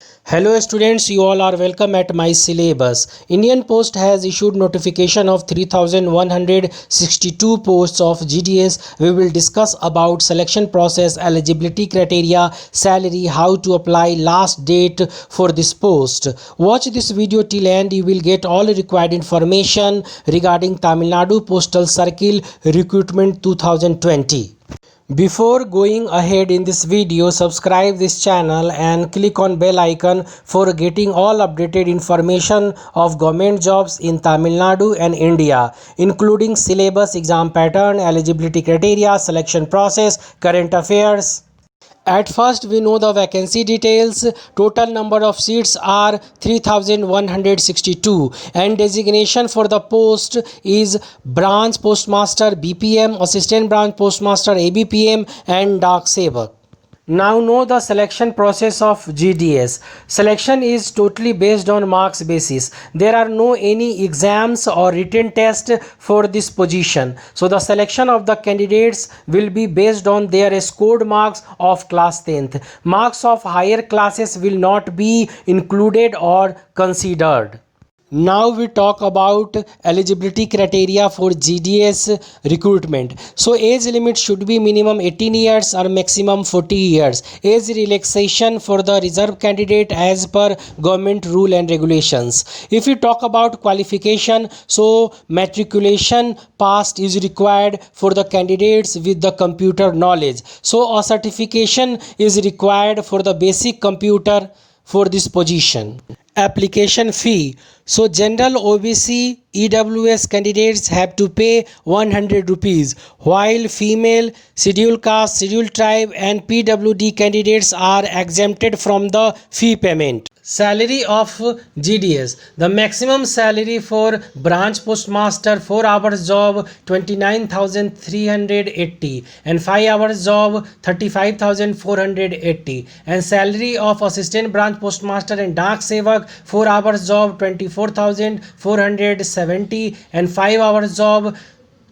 Hello students, you all are welcome at my syllabus. Indian Post has issued notification of 3162 posts of GDS. We will discuss about selection process, eligibility criteria, salary, how to apply, last date for this post. Watch this video till end. You will get all required information regarding Tamil Nadu Postal Circle Recruitment 2020. Before going ahead in this video, subscribe this channel and click on bell icon for getting all updated information of government jobs in Tamil Nadu and India, including syllabus, exam pattern, eligibility criteria, selection process, current affairs. At first, we know the vacancy details. Total number of seats are 3162 and designation for the post is branch postmaster BPM, assistant branch postmaster ABPM and Dak Sevak. Now know the selection process of GDS. Selection is totally based on marks basis. There are no any exams or written test for this position. So the selection of the candidates will be based on their scored marks of class 10th. Marks of higher classes will not be included or considered. Now we talk about eligibility criteria for GDS recruitment. So age limit should be minimum 18 years or maximum 40 years. Age relaxation for the reserve candidate as per government rule and regulations. If we talk about qualification, so matriculation passed is required for the candidates with the computer knowledge. So a certification is required for the basic computer for this position. Application fee. So general OBC EWS candidates have to pay 100 rupees, while female, scheduled caste, scheduled tribe and PWD candidates are exempted from the fee payment. Salary of GDS. The maximum salary for branch postmaster 4 hours job 29,380 and 5 hours job 35,480 and salary of assistant branch postmaster and Dak Sevak 4 hours job 24,470 and 5 hours job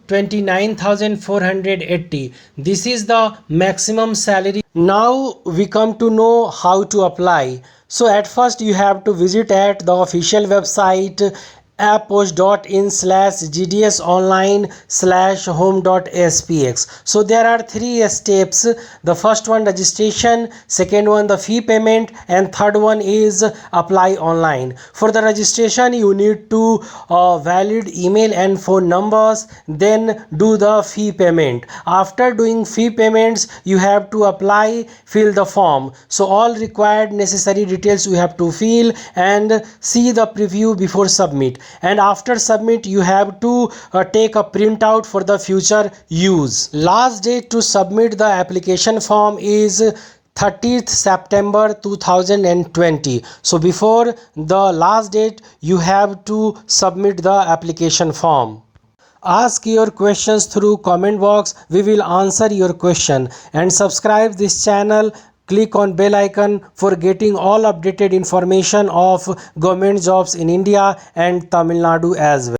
29,480. This is the maximum salary. Now we come to know how to apply. So at first you have to visit at the official website apppost.in/gdsonline/home.spx. So there are 3 steps. The first one registration, second one the fee payment and third one is apply online. For the registration you need to valid email and phone numbers, then do the fee payment. After doing fee payments you have to apply, fill the form. So all required necessary details you have to fill and see the preview before submit. And after submit you have to take a printout for the future use. Last date to submit the application form is 30th September 2020. So before the last date you have to submit the application form. Ask your questions through comment box. We will answer your question and subscribe this channel. Click on bell icon for getting all updated information of government jobs in India and Tamil Nadu as well.